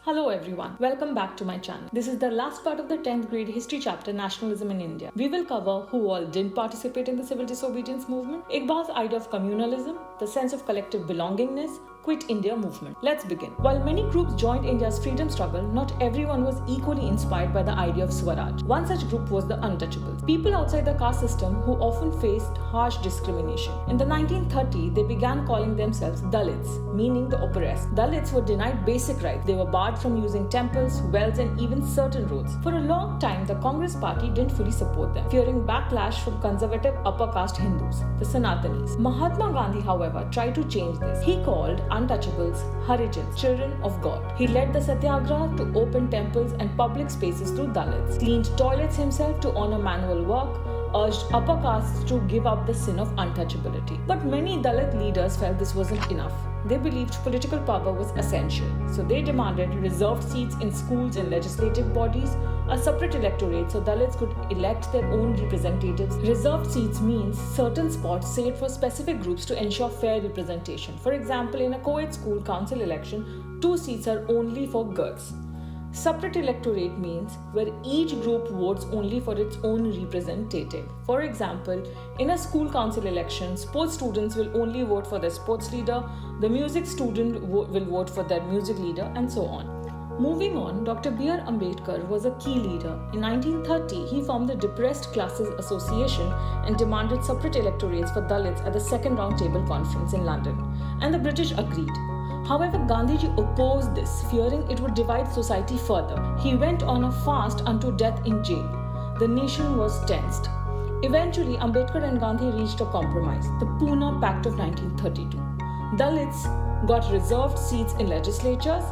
Hello everyone, welcome back to my channel. This is the last part of the 10th grade history chapter Nationalism in India. We will cover who all didn't participate in the civil disobedience movement, Iqbal's idea of communalism, the sense of collective belongingness, Quit India movement. Let's begin. While many groups joined India's freedom struggle, not everyone was equally inspired by the idea of Swaraj. One such group was the untouchables, people outside the caste system who often faced harsh discrimination. In the 1930s, they began calling themselves Dalits, meaning the oppressed. Dalits were denied basic rights. They were barred from using temples, wells, and even certain roads. For a long time, the Congress party didn't fully support them, fearing backlash from conservative upper caste Hindus, the Sanatanis. Mahatma Gandhi, however, tried to change this. He called untouchables Harijans, children of God. He led the Satyagraha to open temples and public spaces to Dalits, cleaned toilets himself to honor manual work, urged upper castes to give up the sin of untouchability. But many Dalit leaders felt this wasn't enough. They believed political power was essential, so they demanded reserved seats in schools and legislative bodies, a separate electorate so Dalits could elect their own representatives. Reserved seats means certain spots saved for specific groups to ensure fair representation. For example, in a co-ed school council election, 2 seats are only for girls. Separate electorate means where each group votes only for its own representative. For example, in a school council election, sports students will only vote for their sports leader, the music student will vote for their music leader, and so on. Moving on, Dr. B.R. Ambedkar was a key leader. In 1930, he formed the Depressed Classes Association and demanded separate electorates for Dalits at the Second Round Table Conference in London, and the British agreed. However, Gandhiji opposed this, fearing it would divide society further. He went on a fast unto death in jail. The nation was tensed. Eventually, Ambedkar and Gandhi reached a compromise, the Pune Pact of 1932. Dalits got reserved seats in legislatures,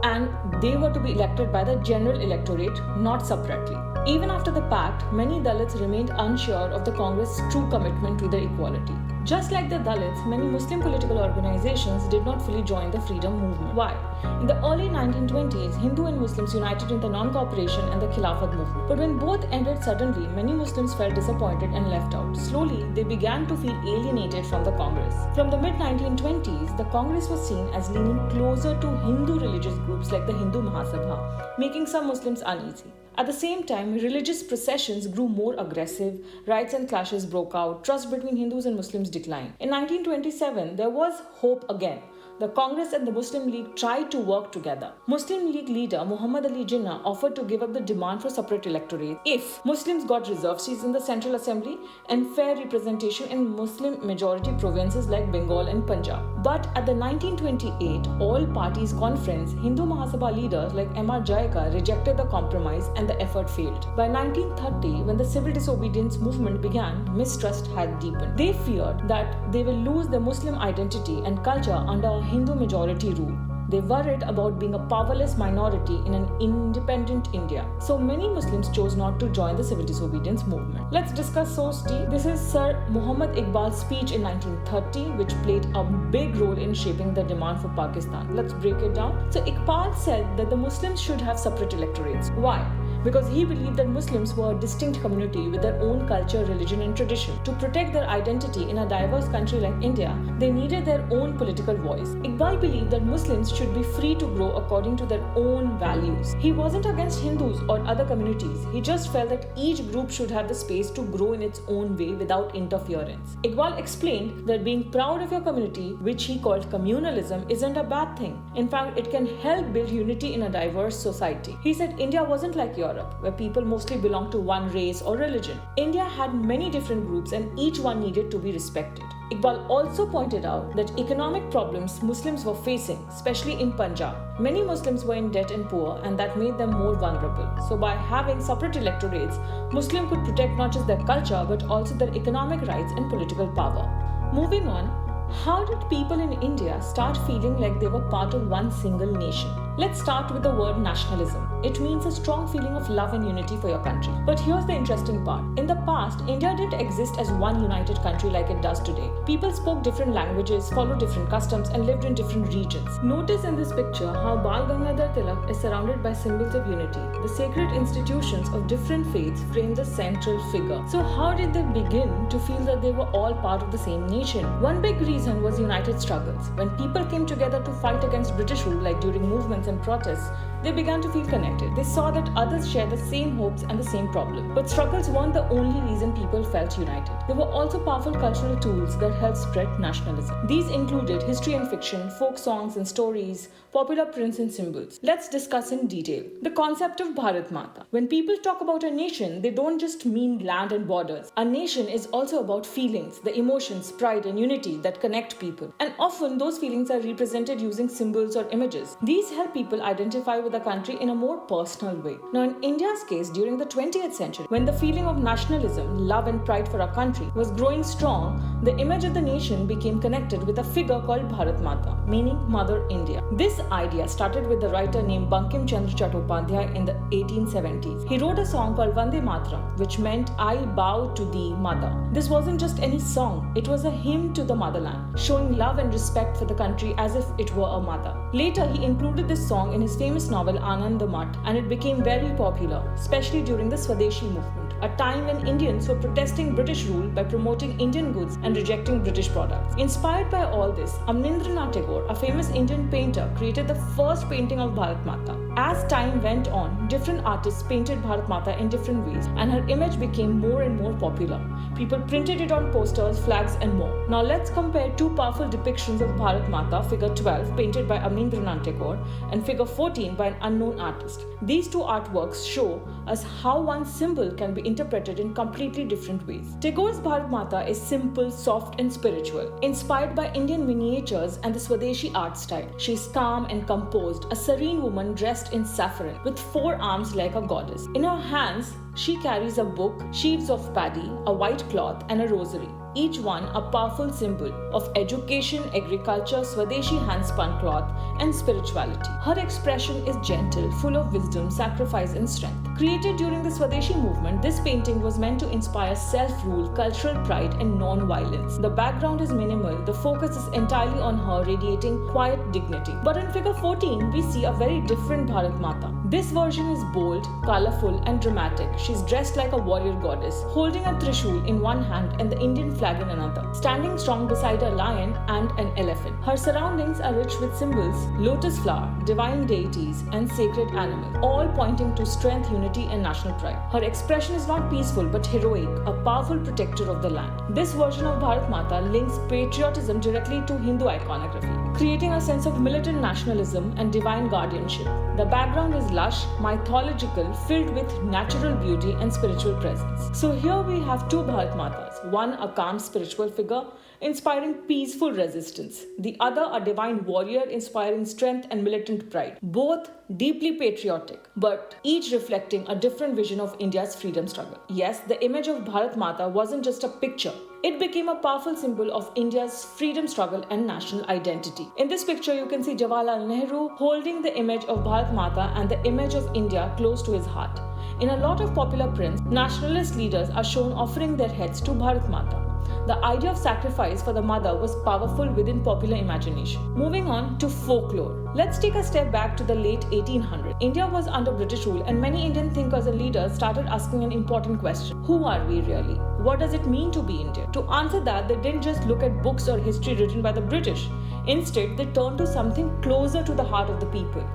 and they were to be elected by the general electorate, not separately. Even after the pact, many Dalits remained unsure of the Congress' true commitment to their equality. Just like the Dalits, many Muslim political organizations did not fully join the freedom movement. Why? In the early 1920s, Hindu and Muslims united in the non-cooperation and the Khilafat movement. But when both ended suddenly, many Muslims felt disappointed and left out. Slowly, they began to feel alienated from the Congress. From the mid-1920s, the Congress was seen as leaning closer to Hindu religious groups like the Hindu Mahasabha, making some Muslims uneasy. At the same time, religious processions grew more aggressive, riots and clashes broke out, trust between Hindus and Muslims declined. In 1927, there was hope again. The Congress and the Muslim League tried to work together. Muslim League leader Muhammad Ali Jinnah offered to give up the demand for separate electorates if Muslims got reserved seats in the Central Assembly and fair representation in Muslim majority provinces like Bengal and Punjab. But at the 1928 All Parties Conference, Hindu Mahasabha leaders like M.R. Jayakar rejected the compromise and the effort failed. By 1930, when the civil disobedience movement began, mistrust had deepened. They feared that they will lose their Muslim identity and culture under a Hindu majority rule. They worried about being a powerless minority in an independent India. So many Muslims chose not to join the civil disobedience movement. Let's discuss source D. This is Sir Muhammad Iqbal's speech in 1930, which played a big role in shaping the demand for Pakistan. Let's break it down. So Iqbal said that the Muslims should have separate electorates. Why? Because he believed that Muslims were a distinct community with their own culture, religion, and tradition. To protect their identity in a diverse country like India, they needed their own political voice. Iqbal believed that Muslims should be free to grow according to their own values. He wasn't against Hindus or other communities. He just felt that each group should have the space to grow in its own way without interference. Iqbal explained that being proud of your community, which he called communalism, isn't a bad thing. In fact, it can help build unity in a diverse society. He said India wasn't like Europe, where people mostly belonged to one race or religion. India had many different groups and each one needed to be respected. Iqbal also pointed out that economic problems Muslims were facing, especially in Punjab. Many Muslims were in debt and poor, and that made them more vulnerable. So by having separate electorates, Muslims could protect not just their culture but also their economic rights and political power. Moving on, how did people in India start feeling like they were part of one single nation? Let's start with the word nationalism. It means a strong feeling of love and unity for your country. But here's the interesting part. In the past, India didn't exist as one united country like it does today. People spoke different languages, followed different customs, and lived in different regions. Notice in this picture how Bal Gangadhar Tilak is surrounded by symbols of unity. The sacred institutions of different faiths frame the central figure. So how did they begin to feel that they were all part of the same nation? One big reason was united struggles. When people came together to fight against British rule, like during movements and protests, they began to feel connected. They saw that others shared the same hopes and the same problem. But struggles weren't the only reason people felt united. There were also powerful cultural tools that helped spread nationalism. These included history and fiction, folk songs and stories, popular prints and symbols. Let's discuss in detail. The concept of Bharat Mata. When people talk about a nation, they don't just mean land and borders. A nation is also about feelings, the emotions, pride and unity that connect people. And often those feelings are represented using symbols or images. These help people identify with the country in a more personal way. Now in India's case, during the 20th century, when the feeling of nationalism, love and pride for our country was growing strong, the image of the nation became connected with a figure called Bharat Mata, meaning Mother India. This idea started with the writer named Bankim Chandra Chattopadhyay in the 1870s. He wrote a song called Vande Mataram, which meant I bow to thee, mother. This wasn't just any song, it was a hymn to the motherland, showing love and respect for the country as if it were a mother. Later, he included this song in his famous novel Anand Math, and it became very popular, especially during the Swadeshi movement, a time when Indians were protesting British rule by promoting Indian goods and rejecting British products. Inspired by all this, Amindranath Tagore, a famous Indian painter, created the first painting of Bharat Mata. As time went on, different artists painted Bharat Mata in different ways, and her image became more and more popular. People printed it on posters, flags, and more. Now let's compare two powerful depictions of Bharat Mata, figure 12, painted by Amindranath Tagore, and figure 14 by an unknown artist. These two artworks show us how one symbol can be interpreted in completely different ways. Tagore's Bharat Mata is simple, soft, and spiritual, inspired by Indian miniatures and the Swadeshi art style. She is calm and composed, a serene woman dressed in saffron, with four arms like a goddess. In her hands, she carries a book, sheaves of paddy, a white cloth, and a rosary, each one a powerful symbol of education, agriculture, Swadeshi hand-spun cloth, and spirituality. Her expression is gentle, full of wisdom, sacrifice, and strength. Created during the Swadeshi movement, this painting was meant to inspire self-rule, cultural pride, and non-violence. The background is minimal, the focus is entirely on her, radiating quiet dignity. But in figure 14, we see a very different Bharat Mata. This version is bold, colorful, and dramatic. She's dressed like a warrior goddess, holding a trishul in one hand and the Indian flag in another, standing strong beside a lion and an elephant. Her surroundings are rich with symbols, lotus flower, divine deities, and sacred animals, all pointing to strength, unity, and national pride. Her expression is not peaceful but heroic, a powerful protector of the land. This version of Bharat Mata links patriotism directly to Hindu iconography, creating a sense of militant nationalism and divine guardianship. The background is lush, mythological, filled with natural beauty and spiritual presence. So here we have two Bharat Matas, one a calm spiritual figure inspiring peaceful resistance, the other a divine warrior inspiring strength and militant pride, both deeply patriotic, but each reflecting a different vision of India's freedom struggle. Yes, the image of Bharat Mata wasn't just a picture. It became a powerful symbol of India's freedom struggle and national identity. In this picture, you can see Jawaharlal Nehru holding the image of Bharat Mata and the image of India close to his heart. In a lot of popular prints, nationalist leaders are shown offering their heads to Bharat Mata. The idea of sacrifice for the mother was powerful within popular imagination. Moving on to folklore. Let's take a step back to the late 1800s. India was under British rule and many Indian thinkers and leaders started asking an important question. Who are we really? What does it mean to be Indian? To answer that, they didn't just look at books or history written by the British. Instead, they turned to something closer to the heart of the people.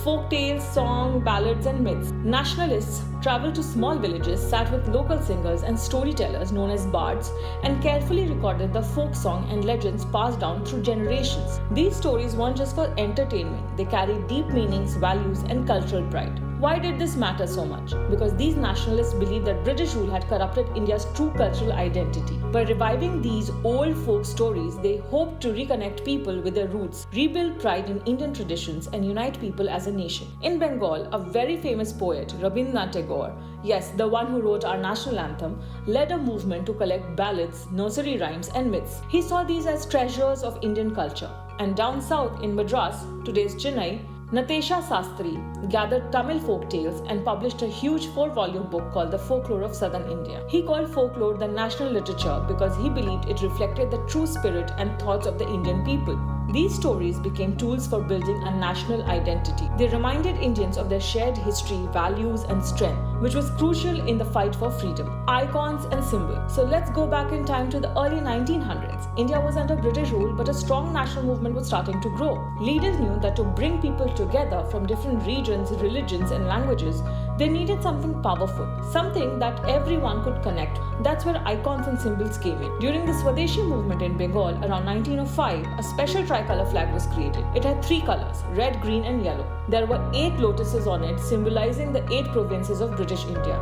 Folk tales, songs, ballads, and myths. Nationalists traveled to small villages, sat with local singers and storytellers known as bards, and carefully recorded the folk song and legends passed down through generations. These stories weren't just for entertainment, they carried deep meanings, values, and cultural pride. Why did this matter so much? Because these nationalists believed that British rule had corrupted India's true cultural identity. By reviving these old folk stories, they hoped to reconnect people with their roots, rebuild pride in Indian traditions, and unite people as a nation. In Bengal, a very famous poet, Rabindranath Tagore, yes, the one who wrote our national anthem, led a movement to collect ballads, nursery rhymes, and myths. He saw these as treasures of Indian culture. And down south in Madras, today's Chennai, Natesha Sastry gathered Tamil folk tales and published a huge 4-volume book called The Folklore of Southern India. He called folklore the national literature because he believed it reflected the true spirit and thoughts of the Indian people. These stories became tools for building a national identity. They reminded Indians of their shared history, values, and strength, which was crucial in the fight for freedom. Icons and symbols. So let's go back in time to the early 1900s. India was under British rule, but a strong national movement was starting to grow. Leaders knew that to bring people together from different regions, religions, and languages, they needed something powerful, something that everyone could connect. That's where icons and symbols came in. During the Swadeshi movement in Bengal around 1905, a special tricolour flag was created. It had 3 colours, red, green and yellow. There were 8 lotuses on it, symbolizing the 8 provinces of British India.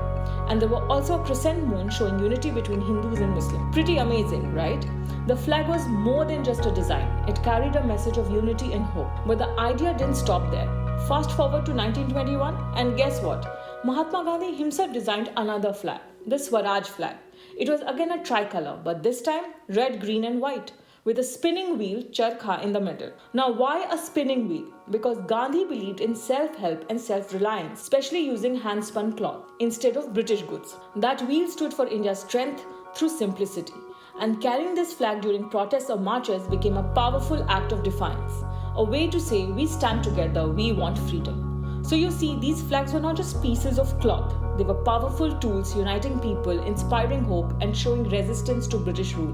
And there were also a crescent moon showing unity between Hindus and Muslims. Pretty amazing, right? The flag was more than just a design. It carried a message of unity and hope. But the idea didn't stop there. Fast forward to 1921, and guess what? Mahatma Gandhi himself designed another flag, the Swaraj flag. It was again a tricolour, but this time red, green and white, with a spinning wheel, charkha, in the middle. Now, why a spinning wheel? Because Gandhi believed in self-help and self-reliance, especially using hand-spun cloth instead of British goods. That wheel stood for India's strength through simplicity. And carrying this flag during protests or marches became a powerful act of defiance, a way to say we stand together, we want freedom. So you see, these flags were not just pieces of cloth. They were powerful tools uniting people, inspiring hope and showing resistance to British rule.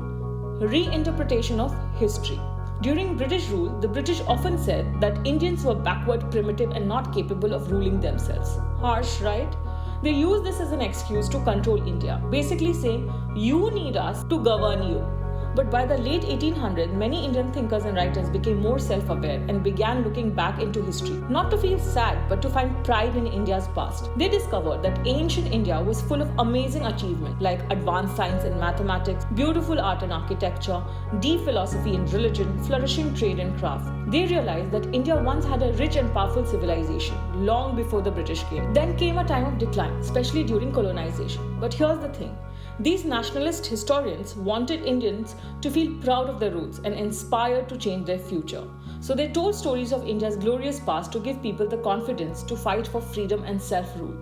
Reinterpretation of history. During British rule, the British often said that Indians were backward, primitive and not capable of ruling themselves. Harsh, right? They used this as an excuse to control India, basically saying, you need us to govern you. But by the late 1800s, many Indian thinkers and writers became more self-aware and began looking back into history, not to feel sad, but to find pride in India's past. They discovered that ancient India was full of amazing achievements like advanced science and mathematics, beautiful art and architecture, deep philosophy and religion, flourishing trade and craft. They realized that India once had a rich and powerful civilization, long before the British came. Then came a time of decline, especially during colonization. But here's the thing. These nationalist historians wanted Indians to feel proud of their roots and inspired to change their future. So they told stories of India's glorious past to give people the confidence to fight for freedom and self-rule.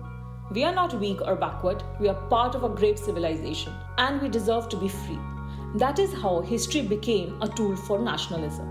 We are not weak or backward, we are part of a great civilization and we deserve to be free. That is how history became a tool for nationalism.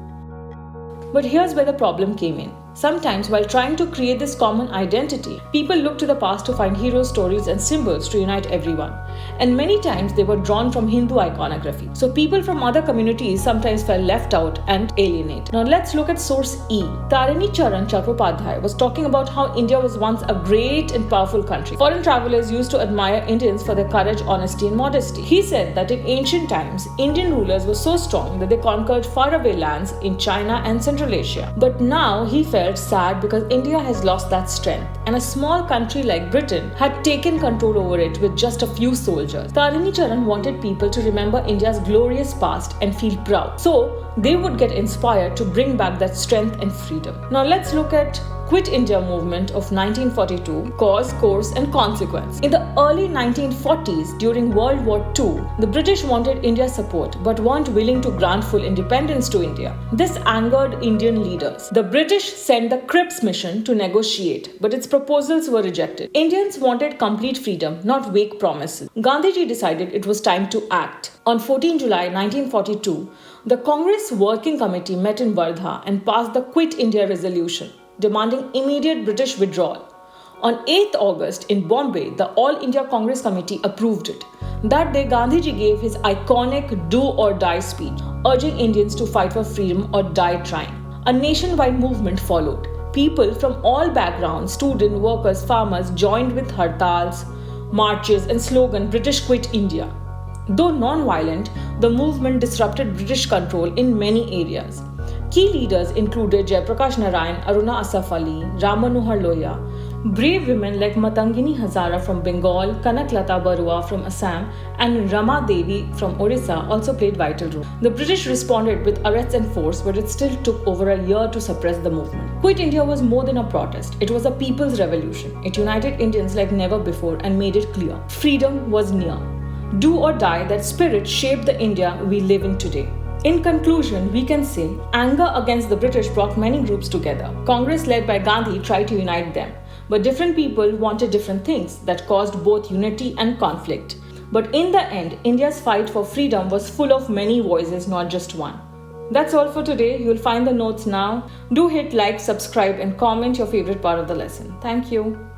But here's where the problem came in. Sometimes, while trying to create this common identity, people look to the past to find hero stories and symbols to unite everyone. And many times they were drawn from Hindu iconography. So people from other communities sometimes felt left out and alienated. Now let's look at source E. Tarini Charan Chattopadhyay was talking about how India was once a great and powerful country. Foreign travelers used to admire Indians for their courage, honesty and modesty. He said that in ancient times, Indian rulers were so strong that they conquered faraway lands in China and Central Asia. But now he felt sad because India has lost that strength and a small country like Britain had taken control over it with just a few soldiers. Tarini Charan wanted people to remember India's glorious past and feel proud, so they would get inspired to bring back that strength and freedom. Now let's look at Quit India movement of 1942, cause, course and consequence. In the early 1940s, during World War II, the British wanted India's support but weren't willing to grant full independence to India. This angered Indian leaders. The British sent the Cripps mission to negotiate, but its proposals were rejected. Indians wanted complete freedom, not vague promises. Gandhiji decided it was time to act. On 14 July 1942, the Congress Working Committee met in Wardha and passed the Quit India resolution, demanding immediate British withdrawal. On 8th August in Bombay, the All India Congress Committee approved it. That day, Gandhiji gave his iconic do or die speech, urging Indians to fight for freedom or die trying. A nationwide movement followed. People from all backgrounds, students, workers, farmers, joined with hartals, marches and slogan British Quit India. Though non-violent, the movement disrupted British control in many areas. Key leaders included Jayaprakash Narayan, Aruna Asaf Ali, Ram Manohar Lohia. Brave women like Matangini Hazara from Bengal, Kanak Lata Barua from Assam, and Rama Devi from Orissa also played vital role. The British responded with arrests and force, but it still took over a year to suppress the movement. Quit India was more than a protest. It was a people's revolution. It united Indians like never before and made it clear. Freedom was near. Do or die, that spirit shaped the India we live in today. In conclusion, we can say anger against the British brought many groups together. Congress led by Gandhi tried to unite them, but different people wanted different things that caused both unity and conflict. But in the end, India's fight for freedom was full of many voices, not just one. That's all for today. You'll find the notes now. Do hit like, subscribe and comment your favorite part of the lesson. Thank you.